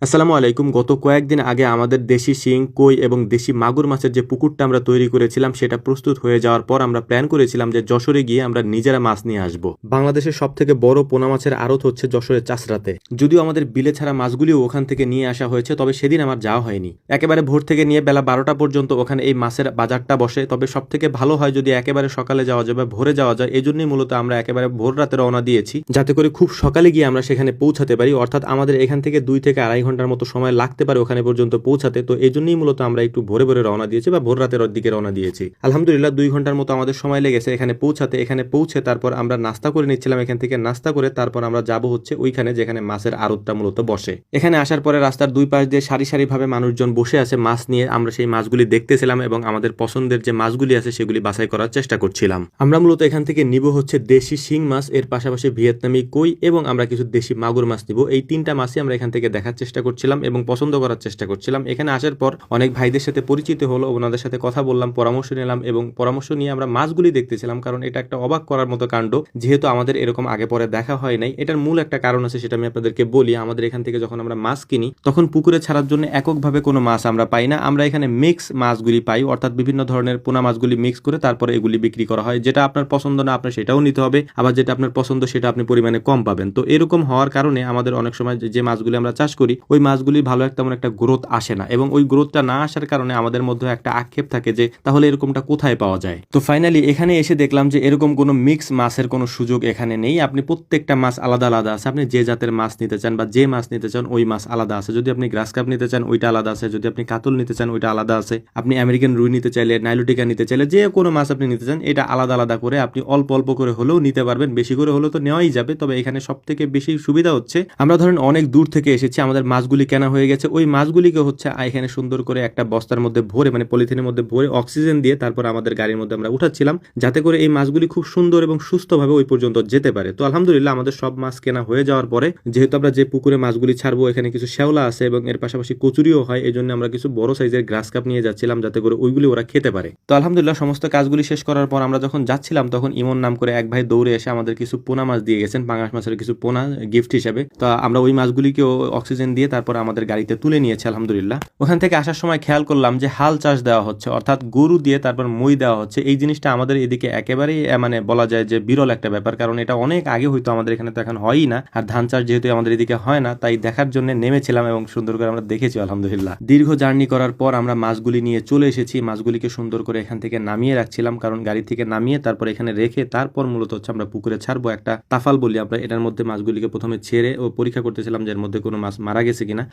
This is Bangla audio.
আসসালামু আলাইকুম। গত কয়েকদিন আগে আমাদের দেশি শিং, কই এবং দেশি মাগুর মাছের যে পুকুরটা আমরা তৈরি করেছিলাম সেটা প্রস্তুত হয়ে যাওয়ার পর আমরা প্ল্যান করেছিলাম যে যশোরে গিয়ে আমরা নিজেরা মাছ নিয়ে আসব। বাংলাদেশের সবথেকে বড় পোনা মাছের আড়ত হচ্ছে যশোরের চাষরাতে। যদিও আমাদের বিলে ছাড়া মাছগুলিও ওখান থেকে নিয়ে আসা হয়েছে, তবে সেদিন আমার যাওয়া হয়নি। একেবারে ভোর থেকে নিয়ে বেলা 12টা পর্যন্ত ওখানে এই মাছের বাজারটা বসে। তবে সবথেকে ভালো হয় যদি একেবারে সকালে যাওয়া যায় বা ভোরে যাওয়া যায়। এই জন্যই মূলত আমরা একেবারে ভোর রাতে রওনা দিয়েছি, যাতে করে খুব সকালে গিয়ে আমরা সেখানে পৌঁছাতে পারি। অর্থাৎ আমাদের এখান থেকে 2 থেকে আড়াই ঘন্টার মতো সময় লাগতে পারে ওখানে পর্যন্ত পৌঁছাতে। তো এই জন্যই মূলত আমরা একটু ভোরে ভোরে রওনা দিয়েছি বা ভোর রাতের দিকে রওনা দিয়েছি। আলহামদুলিল্লাহ 2 ঘন্টার মতো আমাদের সময় লেগেছে এখানে পৌঁছাতে। এখানে পৌঁছে তারপর আমরা নাস্তা করে নিচ্ছিলাম। এখান থেকে নাস্তা করে তারপর আমরা যাব হচ্ছে ওইখানে যেখানে মাছের আড়তটা মূলত বসে। এখানে আসার পরে রাস্তার দুই পাশ দিয়ে সারি সারি ভাবে মানুষজন বসে আছে মাছ নিয়ে। আমরা সেই মাছগুলি দেখতেছিলাম এবং আমাদের পছন্দের যে মাছগুলি আছে সেগুলি বাছাই করার চেষ্টা করছিলাম। আমরা মূলত এখান থেকে নিব হচ্ছে দেশি শিং মাছ, এর পাশাপাশি ভিয়েতনামি কই এবং আমরা কিছু দেশি মাগুর মাছ নিব। এই 3টা মাছই আমরা এখান থেকে দেখার চেষ্টা করছিলাম এবং পছন্দ করার চেষ্টা করছিলাম। এখানে আসার পর অনেক ভাইদের সাথে পরিচিত হলো, ওনাদের সাথে কথা বললাম, পরামর্শ নিলাম এবং পরামর্শ নিয়ে আমরা মাছগুলি দেখতেছিলাম। কারণ এটা একটা অবাক করার মতো কাণ্ড, যেহেতু আমাদের এরকম আগে পরে দেখা হয় নাই। এটার মূল একটা কারণ আছে, সেটা আমি আপনাদেরকে বলি। আমাদের এখান থেকে যখন আমরা মাছ কিনি তখন পুকুরে ছাড়ার জন্য এককভাবে কোনো মাছ আমরা পাই না। আমরা এখানে মিক্স মাছগুলি পাই, অর্থাৎ বিভিন্ন ধরনের পোনা মাছগুলি মিক্স করে তারপরে এগুলি বিক্রি করা হয়। যেটা আপনার পছন্দ না আপনার সেটাও নিতে হবে, আবার যেটা আপনার পছন্দ সেটা আপনি পরিমাণে কম পাবেন। তো এরকম হওয়ার কারণে আমাদের অনেক সময় যে মাছগুলি আমরা চাষ করি ওই মাছগুলি ভালো তেমন একটা গ্রোথ আসে না, এবং ওই গ্রোথটা না আসার কারণে আমাদের মধ্যে একটা আক্ষেপ থাকে যে তাহলে এরকমটা কোথায় পাওয়া যায়। তো ফাইনালি এখানে এসে দেখলাম যে এরকম কোনো মিক্স মাছের কোনো সুযোগ এখানে নেই। আপনি প্রত্যেকটা মাছ আলাদা আলাদা আছে। আপনি যে জাতের মাছ নিতে চান বা যে মাছ নিতে চান ওই মাছ আলাদা আছে। যদি আপনি গ্রাস কাপ নিতে চান ওইটা আলাদা আছে, যদি আপনি কাতল নিতে চান ওইটা আলাদা আছে, আপনি আমেরিকান রুই নিতে চাইলে, নাইলোটিকা নিতে চাইলে, যে কোনো মাছ আপনি নিতে চান এটা আলাদা আলাদা করে আপনি অল্প অল্প করে হলেও নিতে পারবেন। বেশি করে হলেও তো নেওয়াই যাবে। তবে এখানে সব থেকে বেশি সুবিধা হচ্ছে আমরা ধরেন অনেক দূর থেকে এসেছি, আমাদের মাছগুলি কেনা হয়ে গেছে, ওই মাছগুলিকে হচ্ছে এখানে সুন্দর করে একটা বস্তার মধ্যে ভরে, মানে পলিথিনের মধ্যে ভরে অক্সিজেন দিয়ে তারপর আমাদের গাড়ির মধ্যে আমরা উঠাচ্ছিলাম, যাতে করে এই মাছগুলি খুব সুন্দর এবং সুস্থভাবে ওই পর্যন্ত যেতে পারে। তো আলহামদুলিল্লাহ আমাদের সব মাছ কেনা হয়ে যাওয়ার পরে, যেহেতু আমরা যে পুকুরে মাছগুলি ছাড়বো এখানে কিছু শ্যাওলা আছে এবং এর পাশাপাশি কচুরিও হয়, এই জন্য আমরা কিছু বড় সাইজের গ্রাস কাপ নিয়ে যাচ্ছিলাম যাতে করে ওইগুলি ওরা খেতে পারে। তো আলহামদুলিল্লাহ সমস্ত কাজগুলি শেষ করার পর আমরা যখন যাচ্ছিলাম তখন ইমন নাম করে এক ভাই দৌড়ে এসে আমাদের কিছু পোনা মাছ দিয়ে গেছেন, পাঙাশ মাছের কিছু পোনা গিফট হিসেবে। তো আমরা ওই মাছগুলিকেও অক্সিজেন দিয়ে তারপর আমাদের গাড়িতে তুলে নিয়েছি আলহামদুলিল্লাহ। ওখান থেকে আসার সময় খেয়াল করলাম যে হাল চাষ দেওয়া হচ্ছে, অর্থাৎ গরু দিয়ে তারপর মই দেওয়া হচ্ছে। এই জিনিসটা আমাদের এদিকে একেবারেই মানে বলা যায় যে বিরল একটা ব্যাপার, কারণ এটা অনেক আগে হয়তো আমাদের এখানে তো এখন হয়ই না। আর ধান চাষ যেহেতু আমাদের এদিকে হয় না, তাই দেখার জন্য নেমেছিলাম এবং সুন্দর করে আমরা দেখেছি আলহামদুলিল্লাহ। দীর্ঘ জার্নি করার পর আমরা মাছগুলি নিয়ে চলে এসেছি। মাছগুলিকে সুন্দর করে এখান থেকে নামিয়ে রাখছিলাম, কারণ গাড়ি থেকে নামিয়ে তারপর এখানে রেখে তারপর মূলত হচ্ছে আমরা পুকুরে ছাড়বো। একটা তাফাল বলি আমরা, এটার মধ্যে মাছগুলিকে প্রথমে ছেড়ে ও পরীক্ষা করতেছিলাম যে এর মধ্যে কোনো মাছ মারা গেছে কিনা।